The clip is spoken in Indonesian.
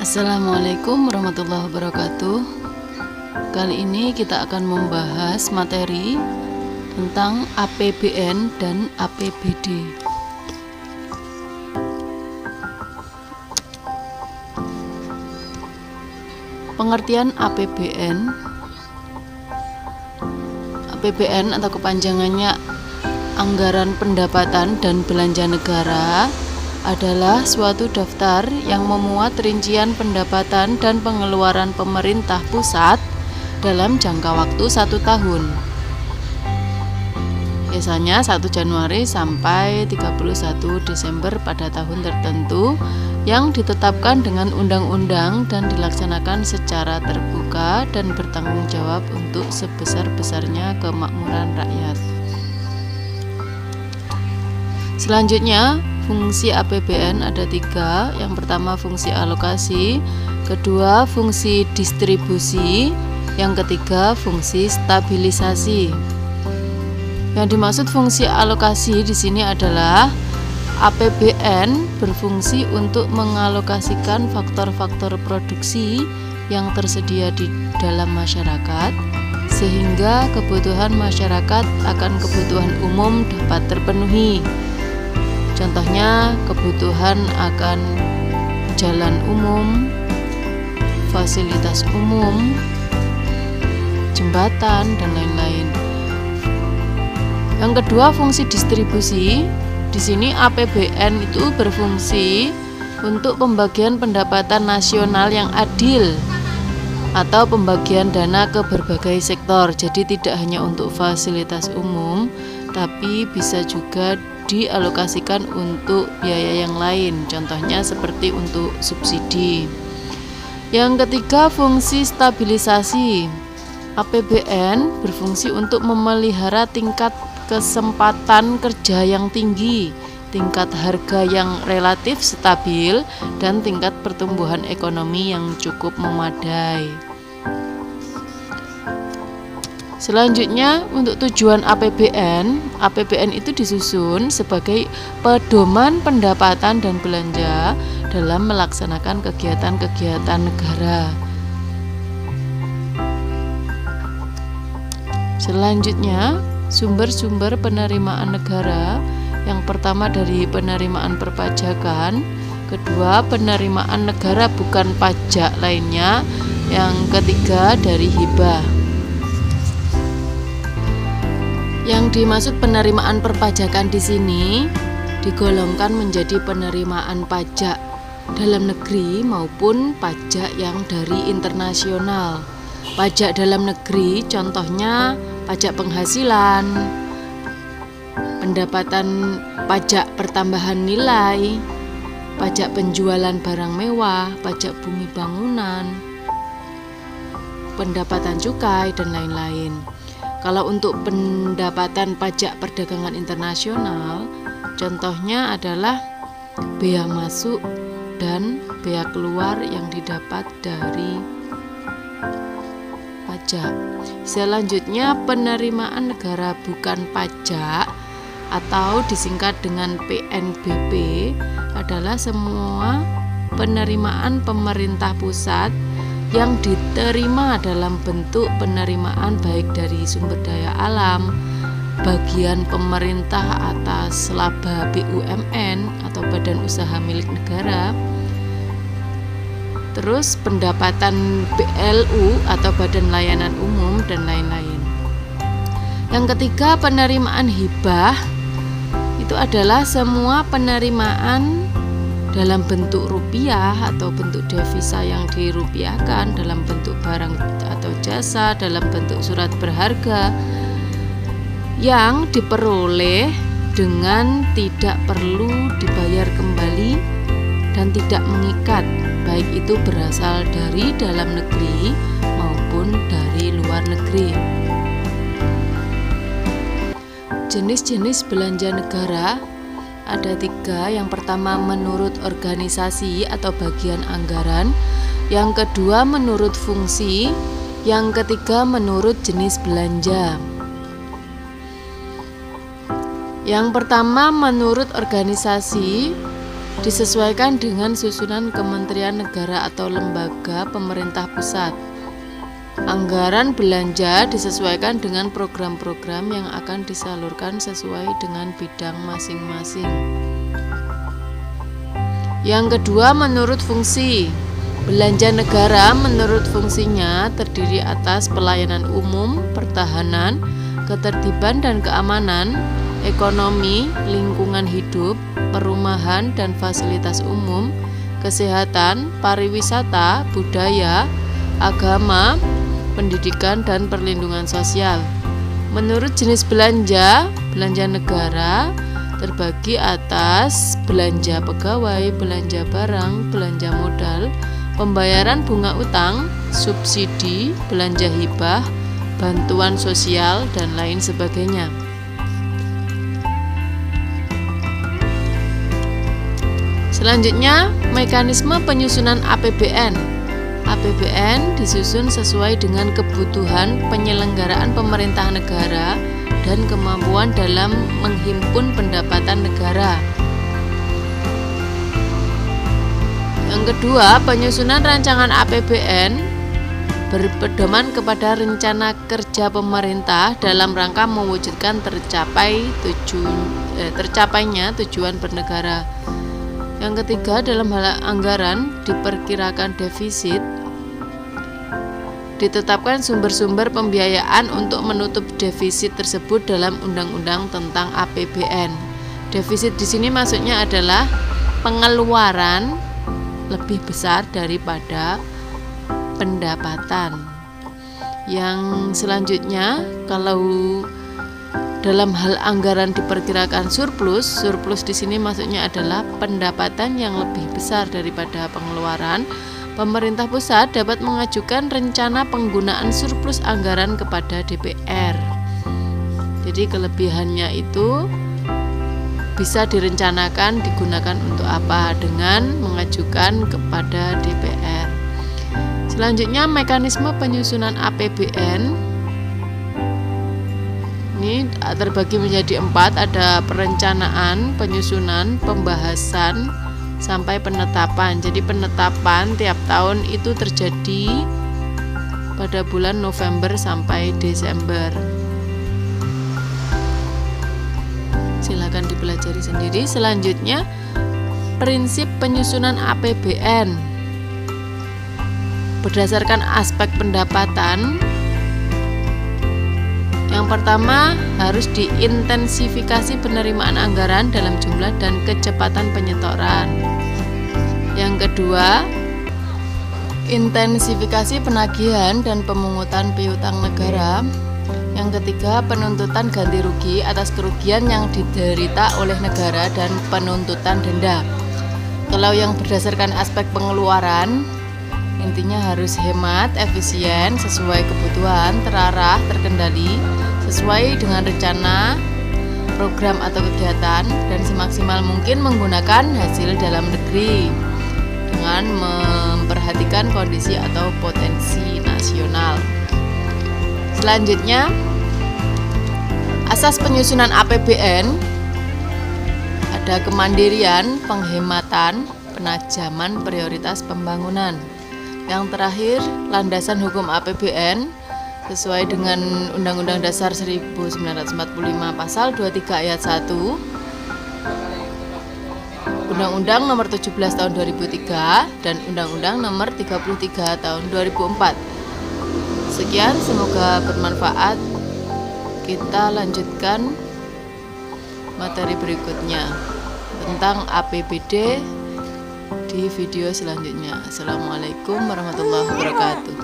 Assalamualaikum warahmatullahi wabarakatuh. Kali ini kita akan membahas materi tentang APBN dan APBD. Pengertian APBN. APBN atau kepanjangannya Anggaran Pendapatan dan Belanja Negara adalah suatu daftar yang memuat rincian pendapatan dan pengeluaran pemerintah pusat dalam jangka waktu 1 tahun. Biasanya 1 Januari sampai 31 Desember pada tahun tertentu yang ditetapkan dengan undang-undang dan dilaksanakan secara terbuka dan bertanggung jawab untuk sebesar-besarnya kemakmuran rakyat. Selanjutnya, fungsi APBN ada 3. Yang pertama fungsi alokasi, kedua fungsi distribusi, yang ketiga fungsi stabilisasi. Yang dimaksud fungsi alokasi di sini adalah APBN berfungsi untuk mengalokasikan faktor-faktor produksi yang tersedia di dalam masyarakat sehingga kebutuhan masyarakat akan kebutuhan umum dapat terpenuhi. Contohnya kebutuhan akan jalan umum, fasilitas umum, jembatan, dan lain-lain. Yang kedua fungsi distribusi. Di sini APBN itu berfungsi untuk pembagian pendapatan nasional yang adil atau pembagian dana ke berbagai sektor. Jadi tidak hanya untuk fasilitas umum, tapi bisa juga dialokasikan untuk biaya yang lain, contohnya seperti untuk subsidi. Yang ketiga fungsi stabilisasi. APBN berfungsi untuk memelihara tingkat kesempatan kerja yang tinggi, tingkat harga yang relatif stabil, dan tingkat pertumbuhan ekonomi yang cukup memadai. Selanjutnya, untuk tujuan APBN itu disusun sebagai pedoman pendapatan dan belanja dalam melaksanakan kegiatan-kegiatan negara. Selanjutnya, sumber-sumber penerimaan negara. Yang pertama dari penerimaan perpajakan, kedua penerimaan negara bukan pajak lainnya, yang ketiga dari hibah. Yang dimaksud penerimaan perpajakan di sini digolongkan menjadi penerimaan pajak dalam negeri maupun pajak yang dari internasional. Pajak dalam negeri contohnya pajak penghasilan, pendapatan pajak pertambahan nilai, pajak penjualan barang mewah, pajak bumi bangunan, pendapatan cukai, dan lain-lain. Kalau untuk pendapatan pajak perdagangan internasional, contohnya adalah bea masuk dan bea keluar yang didapat dari pajak. Selanjutnya, penerimaan negara bukan pajak atau disingkat dengan PNBP adalah semua penerimaan pemerintah pusat yang diterima dalam bentuk penerimaan baik dari sumber daya alam, bagian pemerintah atas laba BUMN atau badan usaha milik negara, terus pendapatan BLU atau badan layanan umum, dan lain-lain. Yang ketiga, penerimaan hibah itu adalah semua penerimaan dalam bentuk rupiah atau bentuk devisa yang dirupiahkan, dalam bentuk barang atau jasa, dalam bentuk surat berharga yang diperoleh dengan tidak perlu dibayar kembali dan tidak mengikat, baik itu berasal dari dalam negeri maupun dari luar negeri. Jenis-jenis belanja negara ada 3. Yang pertama menurut organisasi atau bagian anggaran, yang kedua menurut fungsi, yang ketiga menurut jenis belanja. Yang pertama menurut organisasi. disesuaikan dengan susunan kementerian negara atau lembaga pemerintah pusat. Anggaran belanja disesuaikan dengan program-program yang akan disalurkan sesuai dengan bidang masing-masing. Yang kedua, menurut fungsi. Belanja negara menurut fungsinya terdiri atas pelayanan umum, pertahanan, ketertiban dan keamanan, ekonomi, lingkungan hidup, perumahan dan fasilitas umum, kesehatan, pariwisata, budaya, agama, pendidikan dan perlindungan sosial. Menurut jenis belanja, belanja negara terbagi atas belanja pegawai, belanja barang, belanja modal, pembayaran bunga utang, subsidi, belanja hibah, bantuan sosial dan lain sebagainya. Selanjutnya, mekanisme penyusunan APBN. APBN disusun sesuai dengan kebutuhan penyelenggaraan pemerintah negara dan kemampuan dalam menghimpun pendapatan negara. Yang kedua, penyusunan rancangan APBN berpedoman kepada rencana kerja pemerintah dalam rangka mewujudkan tercapainya tujuan bernegara. Yang ketiga, dalam hal anggaran diperkirakan defisit, ditetapkan sumber-sumber pembiayaan untuk menutup defisit tersebut dalam undang-undang tentang APBN. Defisit di sini maksudnya adalah pengeluaran lebih besar daripada pendapatan. Yang selanjutnya, kalau dalam hal anggaran diperkirakan surplus, surplus di sini maksudnya adalah pendapatan yang lebih besar daripada pengeluaran. Pemerintah pusat dapat mengajukan rencana penggunaan surplus anggaran kepada DPR. Jadi kelebihannya itu bisa direncanakan digunakan untuk apa dengan mengajukan kepada DPR. Selanjutnya, mekanisme penyusunan APBN ini terbagi menjadi 4, ada perencanaan, penyusunan, pembahasan, sampai penetapan. Jadi penetapan tiap tahun itu terjadi pada bulan November sampai Desember. Silakan dipelajari sendiri. Selanjutnya, prinsip penyusunan APBN berdasarkan aspek pendapatan. Yang pertama, harus diintensifikasi penerimaan anggaran dalam jumlah dan kecepatan penyetoran. Yang kedua, intensifikasi penagihan dan pemungutan piutang negara. Yang ketiga, penuntutan ganti rugi atas kerugian yang diderita oleh negara dan penuntutan denda. Kalau yang berdasarkan aspek pengeluaran, intinya harus hemat, efisien, sesuai kebutuhan, terarah, terkendali, sesuai dengan rencana, program atau kegiatan, dan semaksimal mungkin menggunakan hasil dalam negeri dengan memperhatikan kondisi atau potensi nasional. Selanjutnya, asas penyusunan APBN ada kemandirian, penghematan, penajaman prioritas pembangunan. Yang terakhir, landasan hukum APBN sesuai dengan Undang-Undang Dasar 1945 Pasal 23 Ayat 1, Undang-Undang Nomor 17 Tahun 2003 dan Undang-Undang Nomor 33 Tahun 2004. Sekian, semoga bermanfaat. Kita lanjutkan materi berikutnya tentang APBD di video selanjutnya. Assalamualaikum warahmatullahi wabarakatuh.